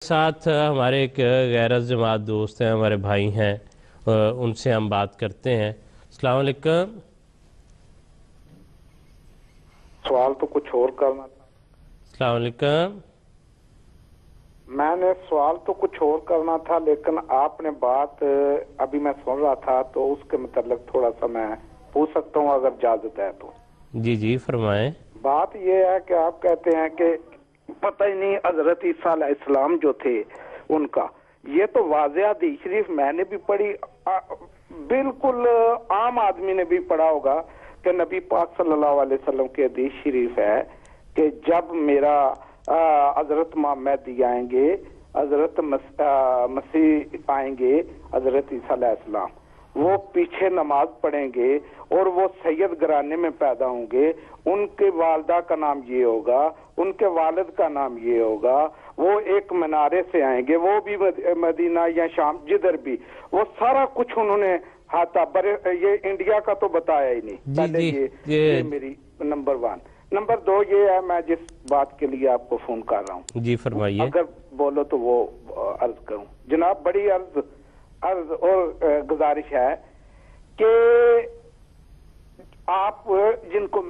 ساتھ ہمارے ایک غیر جماعت دوست ہیں، ہمارے بھائی ہیں، ان سے ہم بات کرتے ہیں۔ السلام علیکم۔ سوال تو کچھ اور کرنا تھا۔ السلام علیکم۔ میں نے سوال تو کچھ اور کرنا تھا، لیکن آپ نے بات ابھی میں سن رہا تھا تو اس کے متعلق تھوڑا سا میں پوچھ سکتا ہوں اگر اجازت ہے تو؟ جی جی فرمائیں۔ بات یہ ہے کہ آپ کہتے ہیں کہ پتہ ہی نہیں حضرت عیسیٰ علیہ السلام جو تھے ان کا، یہ تو واضح حدیث شریف میں نے بھی پڑھی، بالکل عام آدمی نے بھی پڑھا ہوگا کہ نبی پاک صلی اللہ علیہ وسلم کی حدیث شریف ہے کہ جب میرا حضرت مہدی آئیں گے، حضرت مسیح آئیں گے، حضرت عیسیٰ علیہ السلام، وہ پیچھے نماز پڑھیں گے اور وہ سید گھرانے میں پیدا ہوں گے، ان کے والدہ کا نام یہ ہوگا، ان کے والد کا نام یہ ہوگا، وہ ایک منارے سے آئیں گے، وہ بھی مدینہ یا شام جدھر بھی، وہ سارا کچھ انہوں نے ہاتھا یہ انڈیا کا تو بتایا ہی نہیں۔ پہلے یہ میری نمبر 1۔ نمبر 2 یہ ہے، میں جس بات کے لیے آپ کو فون کر رہا ہوں، جی فرمائیے۔ اگر بولو تو وہ عرض کروں جناب، بڑی عرض اور گزارش ہے کہ آپ جن کو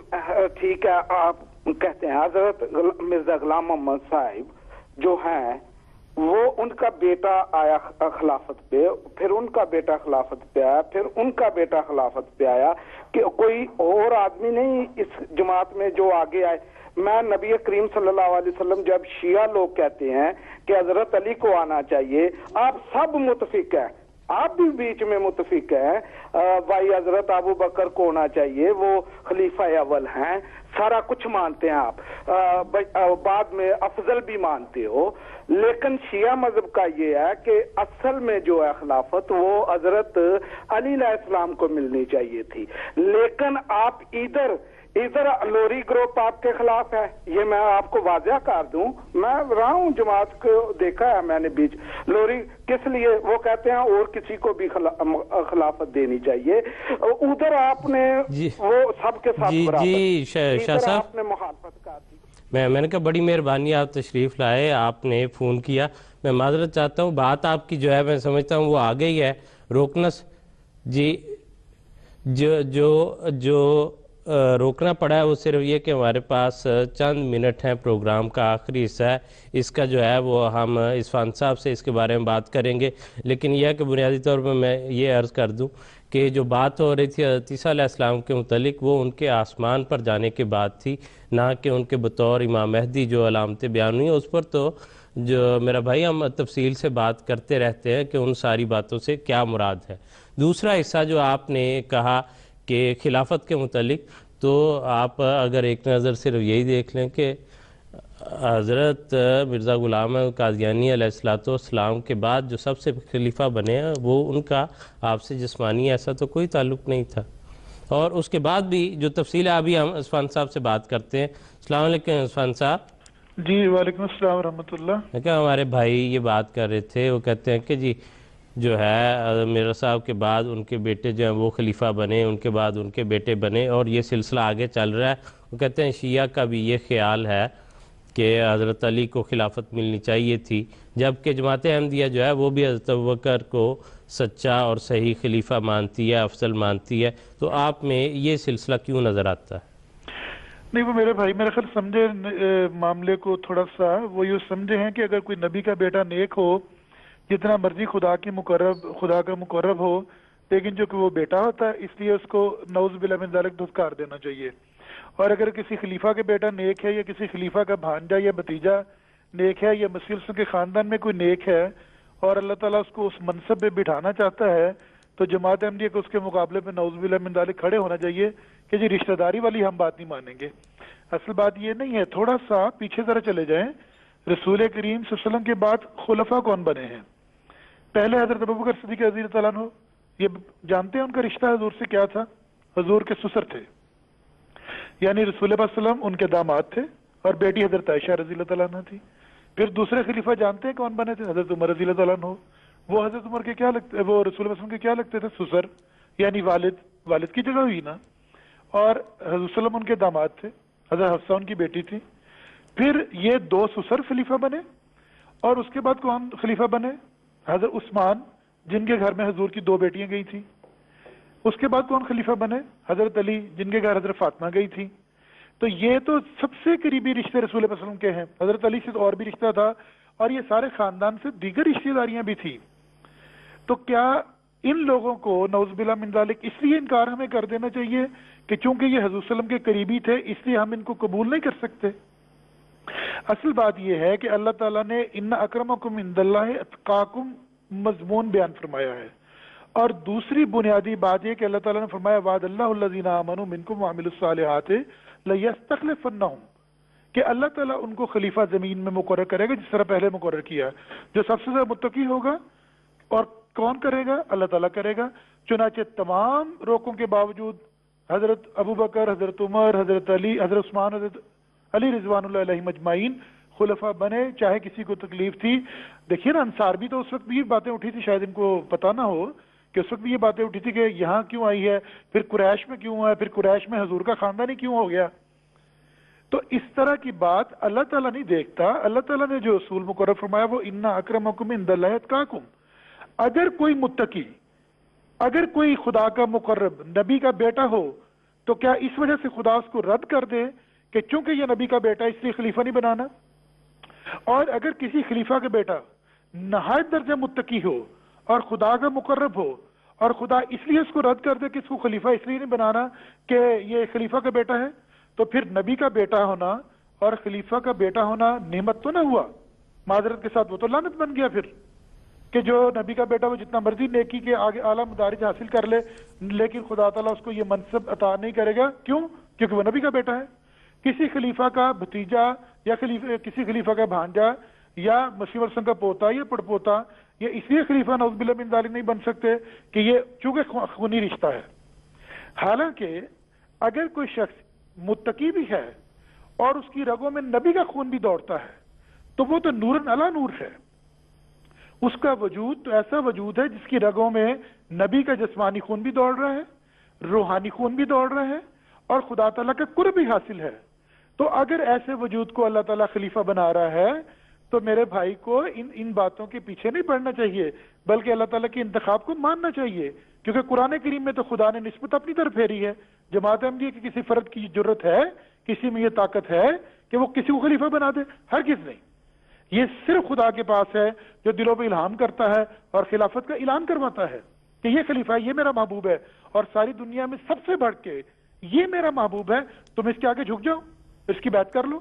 ٹھیک ہے آپ کہتے ہیں حضرت مرزا غلام محمد صاحب جو ہیں، وہ ان کا بیٹا آیا خلافت پہ، پھر ان کا بیٹا خلافت پہ آیا، پھر ان کا بیٹا خلافت پہ آیا، کہ کوئی اور آدمی نہیں اس جماعت میں جو آگے آئے۔ میں نبی کریم صلی اللہ علیہ وسلم جب شیعہ لوگ کہتے ہیں کہ حضرت علی کو آنا چاہیے، آپ سب متفق ہیں، آپ بھی بیچ میں متفق ہیں، بھائی حضرت ابو بکر کو ہونا چاہیے، وہ خلیفہ اول ہیں، سارا کچھ مانتے ہیں آپ، بعد میں افضل بھی مانتے ہو، لیکن شیعہ مذہب کا یہ ہے کہ اصل میں جو ہے خلافت وہ حضرت علی علیہ السلام کو ملنی چاہیے تھی، لیکن آپ ادھر لوری گروپ آپ کے خلاف ہے، یہ میں آپ کو واضح کر دوں، میں رہا ہوں جماعت کو دیکھا ہے میں نے بیچ لوری، کس لیے وہ کہتے ہیں اور کسی کو بھی خلافت دینی چاہیے، ادھر آپ نے وہ سب کے ساتھ برابر، شاہ صاحب آپ نے مخالفت کر دی۔ میں نے کہا بڑی مہربانی آپ تشریف لائے، آپ نے فون کیا، میں معذرت چاہتا ہوں، بات آپ کی جو ہے میں سمجھتا ہوں وہ آ گئی ہے روکنا جی جو روکنا پڑا ہے وہ صرف یہ کہ ہمارے پاس چند منٹ ہیں، پروگرام کا آخری حصہ ہے، اس کا جو ہے وہ ہم عثمان صاحب سے اس کے بارے میں بات کریں گے، لیکن یہ ہے کہ بنیادی طور پر میں یہ عرض کر دوں کہ جو بات ہو رہی تھی حضرت عیسیٰ علیہ السلام کے متعلق وہ ان کے آسمان پر جانے کی بات تھی، نہ کہ ان کے بطور امام مہدی جو علامتیں بیان ہوئی ہیں، اس پر تو جو میرا بھائی ہم تفصیل سے بات کرتے رہتے ہیں کہ ان ساری باتوں سے کیا مراد ہے۔ دوسرا حصہ جو آپ نے کہا کہ خلافت کے متعلق، تو آپ اگر ایک نظر صرف یہی دیکھ لیں کہ حضرت مرزا غلام قادیانی علیہ السلام کے بعد جو سب سے خلیفہ بنے ہیں وہ ان کا آپ سے جسمانی ایسا تو کوئی تعلق نہیں تھا، اور اس کے بعد بھی جو تفصیل ہے ابھی ہم عثمان صاحب سے بات کرتے ہیں۔ السلام علیکم عثمان صاحب۔ جی وعلیکم السلام ورحمۃ اللہ۔ کیا ہمارے بھائی یہ بات کر رہے تھے، وہ کہتے ہیں کہ جی جو ہے مرزا صاحب کے بعد ان کے بیٹے جو ہیں وہ خلیفہ بنے، ان کے بعد ان کے بیٹے بنے، اور یہ سلسلہ آگے چل رہا ہے۔ وہ کہتے ہیں شیعہ کا بھی یہ خیال ہے کہ حضرت علی کو خلافت ملنی چاہیے تھی، جبکہ جماعت احمدیہ جو ہے وہ بھی حضرت ابوبکر کو سچا اور صحیح خلیفہ مانتی ہے، افضل مانتی ہے، تو آپ میں یہ سلسلہ کیوں نظر آتا ہے؟ نہیں، وہ میرے بھائی میرے خیال سمجھے معاملے کو تھوڑا سا، وہ یہ سمجھے ہیں کہ اگر کوئی نبی کا بیٹا نیک ہو، جتنا مرضی خدا کا مقرب ہو، لیکن جو کہ وہ بیٹا ہوتا ہے اس لیے اس کو نعوذ باللہ من ذالک دھتکار دینا چاہیے، اور اگر کسی خلیفہ کے بیٹا نیک ہے یا کسی خلیفہ کا بھانجا یا بھتیجا نیک ہے یا مسیح رسول کے خاندان میں کوئی نیک ہے اور اللہ تعالیٰ اس کو اس منصب پہ بٹھانا چاہتا ہے، تو جماعت احمدیہ کو اس کے مقابلے میں نعوذ باللہ من ذالک کھڑے ہونا چاہیے کہ جی رشتہ داری والی ہم بات نہیں مانیں گے۔ اصل بات یہ نہیں ہے، تھوڑا سا پیچھے ذرا چلے جائیں، رسول کریم صلی اللہ علیہ وسلم کے بعد خلفاء کون بنے ہیں؟ پہلے حضرت ابوبکر صدیق رضی اللہ عنہ، یہ جانتے ہیں ان کا رشتہ حضور سے کیا تھا؟ حضور کے سسر تھے، یعنی رسول اللہ صلی اللہ علیہ وسلم ان کے داماد تھے، اور بیٹی حضرت عائشہ رضی اللہ عنہ تھی۔ پھر دوسرے خلیفہ جانتے ہیں کون بنے تھے؟ حضرت عمر رضی اللہ عنہ۔ وہ حضرت عمر کے کیا لگتے، وہ رسول اللہ صلی اللہ علیہ وسلم کے کیا لگتے تھے؟ سسر، یعنی والد کی جگہ ہوئی نا، اور حضرت صلی اللہ علیہ وسلم ان کے داماد تھے، حضرت حفصہ ان کی بیٹی تھی۔ پھر یہ 2 سسر خلیفہ بنے، اور اس کے بعد کون خلیفہ بنے؟ حضرت عثمان، جن کے گھر میں حضور کی 2 بیٹیاں گئی تھیں۔ اس کے بعد کون خلیفہ بنے؟ حضرت علی، جن کے گھر حضرت فاطمہ گئی تھی۔ تو یہ تو سب سے قریبی رشتے رسول اللہ صلی اللہ علیہ وسلم کے ہیں۔ حضرت علی سے تو اور بھی رشتہ تھا، اور یہ سارے خاندان سے دیگر رشتہ داریاں بھی تھی۔ تو کیا ان لوگوں کو نعوذ باللہ من ذالک اس لیے انکار ہمیں کر دینا چاہیے کہ چونکہ یہ حضور صلی اللہ علیہ وسلم کے قریبی تھے اس لیے ہم ان کو قبول نہیں کر سکتے؟ اصل بات یہ ہے کہ اللہ تعالیٰ نے ان اکرمکم عند اللہ اتقاکم مضمون بیان فرمایا ہے، اور دوسری بنیادی بات یہ کہ اللہ تعالیٰ نے فرمایا وعد اللہ الذین آمنوا منکم وعملوا الصالحات لیستخلفنہم، کہ اللہ تعالیٰ ان کو خلیفہ زمین میں مقرر کرے گا جس طرح پہلے مقرر کیا، جو سب سے زیادہ متقی ہوگا۔ اور کون کرے گا؟ اللہ تعالیٰ کرے گا۔ چنانچہ تمام روکوں کے باوجود حضرت ابو بکر، حضرت عمر، حضرت علی، حضرت عثمان، حضرت علی رضوان اللہ علیہم اجمعین خلفاء بنے، چاہے کسی کو تکلیف تھی۔ دیکھیے نا، انصار بھی تو اس وقت بھی یہ باتیں اٹھی تھی، شاید ان کو پتہ نہ ہو کہ اس وقت بھی یہ باتیں اٹھی تھی کہ یہاں کیوں آئی ہے، پھر قریش میں کیوں ہے، پھر قریش میں حضور کا خاندان ہی کیوں ہو گیا۔ تو اس طرح کی بات اللہ تعالیٰ نہیں دیکھتا۔ اللہ تعالیٰ نے جو اصول مقرر فرمایا وہ ان اکرمکم عند اللہ اتقاکم۔ اگر کوئی متقی، اگر کوئی خدا کا مقرب نبی کا بیٹا ہو تو کیا اس وجہ سے خدا اس کو رد کر دے کہ چونکہ یہ نبی کا بیٹا اس لیے خلیفہ نہیں بنانا؟ اور اگر کسی خلیفہ کا بیٹا نہایت درجہ متقی ہو اور خدا کا مقرب ہو اور خدا اس لیے اس کو رد کر دے کہ اس کو خلیفہ اس لیے نہیں بنانا کہ یہ خلیفہ کا بیٹا ہے، تو پھر نبی کا بیٹا ہونا اور خلیفہ کا بیٹا ہونا نعمت تو نہ ہوا؟ معذرت کے ساتھ وہ تو لعنت بن گیا پھر، کہ جو نبی کا بیٹا وہ جتنا مرضی نیکی کے آگے اعلیٰ مدارج حاصل کر لے لیکن خدا تعالیٰ اس کو یہ منصب عطا نہیں کرے گا۔ کیوں؟ کیونکہ وہ نبی کا بیٹا ہے۔ کسی خلیفہ کا بھتیجا یا کسی خلیفہ کا بھانجا یا مسیح وسلم کا پوتا یا پڑپوتا یہ اس لیے خلیفہ نعوذ باللہ من ذالک نہیں بن سکتے کہ یہ چونکہ خونی رشتہ ہے۔ حالانکہ اگر کوئی شخص متقی بھی ہے اور اس کی رگوں میں نبی کا خون بھی دوڑتا ہے تو وہ تو نورن علی نور ہے۔ اس کا وجود تو ایسا وجود ہے جس کی رگوں میں نبی کا جسمانی خون بھی دوڑ رہا ہے، روحانی خون بھی دوڑ رہا ہے، اور خدا تعالیٰ کا قرب بھی حاصل ہے۔ تو اگر ایسے وجود کو اللہ تعالیٰ خلیفہ بنا رہا ہے تو میرے بھائی کو ان باتوں کے پیچھے نہیں پڑنا چاہیے بلکہ اللہ تعالیٰ کے انتخاب کو ماننا چاہیے، کیونکہ قرآن کریم میں تو خدا نے نسبت اپنی طرف پھیری ہے۔ جماعت احمدیہ کی کسی فرد کی جرت ہے، کسی میں یہ طاقت ہے کہ وہ کسی کو خلیفہ بنا دے؟ ہرگز نہیں۔ یہ صرف خدا کے پاس ہے جو دلوں پہ الہام کرتا ہے اور خلافت کا اعلان کرواتا ہے کہ یہ خلیفہ ہے، یہ میرا محبوب ہے، اور ساری دنیا میں سب سے بڑھ کے یہ میرا محبوب ہے، تم اس کے آگے جھک جاؤ، اس کی بیعت کر لو۔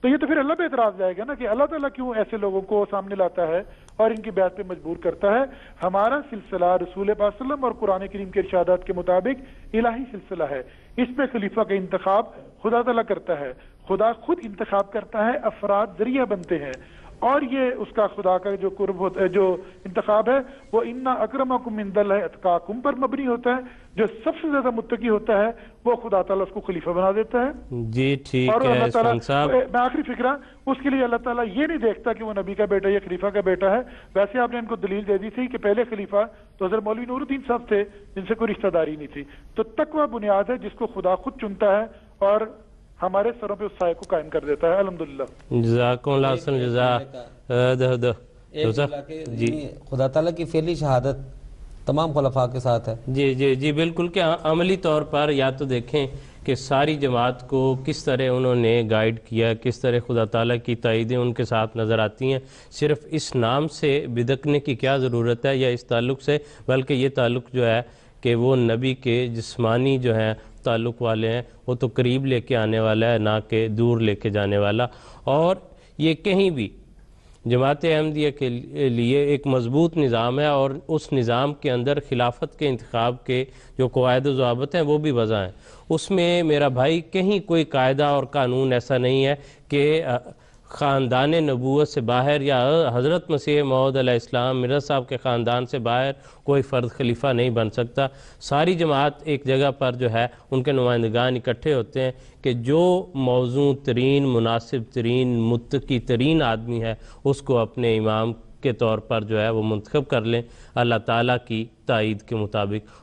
تو یہ تو پھر اللہ پہ اعتراض جائے گا نا کہ اللہ تعالیٰ کیوں ایسے لوگوں کو سامنے لاتا ہے اور ان کی بیعت پہ مجبور کرتا ہے۔ ہمارا سلسلہ رسول پاک صلی اللہ علیہ وسلم اور قرآن کریم کے ارشادات کے مطابق الہی سلسلہ ہے، اس میں خلیفہ کا انتخاب خدا تعالیٰ کرتا ہے، خدا خود انتخاب کرتا ہے، افراد ذریعہ بنتے ہیں، اور یہ اس کا خدا کا جو قرب ہوتا ہے، جو انتخاب ہے وہ ان اکرمکم عند اللہ اتقاکم پر مبنی ہوتا ہے۔ جو سب سے زیادہ متقی ہوتا ہے وہ خدا تعالیٰ اس کو خلیفہ بنا دیتا ہے۔ جی ٹھیک اور ہے اللہ تعالیٰ، عثمان صاحب، میں آخری فکرہ، اس کے لیے اللہ تعالیٰ یہ نہیں دیکھتا کہ وہ نبی کا بیٹا یا خلیفہ کا بیٹا ہے۔ ویسے آپ نے ان کو دلیل دے دی تھی کہ پہلے خلیفہ تو حضرت مولوی نور الدین صاحب تھے جن سے کوئی رشتہ داری نہیں تھی۔ تو تقویٰ بنیاد ہے جس کو خدا خود چنتا ہے اور ہمارے سروں پہ اس سائے کو قائم کر دیتا ہے۔ الحمدللہ۔ جزاکم اللہ حسن جزا۔ جی، خدا تعالیٰ کی فعلی شہادت تمام خلفاء کے ساتھ ہے۔ جی جی جی بالکل، کہ عملی طور پر یا تو دیکھیں کہ ساری جماعت کو کس طرح انہوں نے گائیڈ کیا، کس طرح خدا تعالیٰ کی تائیدیں ان کے ساتھ نظر آتی ہیں۔ صرف اس نام سے بدکنے کی کیا ضرورت ہے یا اس تعلق سے، بلکہ یہ تعلق جو ہے کہ وہ نبی کے جسمانی جو ہے تعلق والے ہیں، وہ تو قریب لے کے آنے والا ہے نہ کہ دور لے کے جانے والا۔ اور یہ کہیں بھی جماعت احمدیہ کے لیے ایک مضبوط نظام ہے، اور اس نظام کے اندر خلافت کے انتخاب کے جو قواعد و ضوابط ہیں وہ بھی وضع ہیں۔ اس میں میرا بھائی کہیں کوئی قاعدہ اور قانون ایسا نہیں ہے کہ خاندان نبوت سے باہر یا حضرت مسیح موعود علیہ السلام مرزا صاحب کے خاندان سے باہر کوئی فرد خلیفہ نہیں بن سکتا۔ ساری جماعت ایک جگہ پر جو ہے ان کے نمائندگان اکٹھے ہوتے ہیں کہ جو موزوں ترین، مناسب ترین، متقی ترین آدمی ہے اس کو اپنے امام کے طور پر جو ہے وہ منتخب کر لیں اللہ تعالیٰ کی تائید کے مطابق۔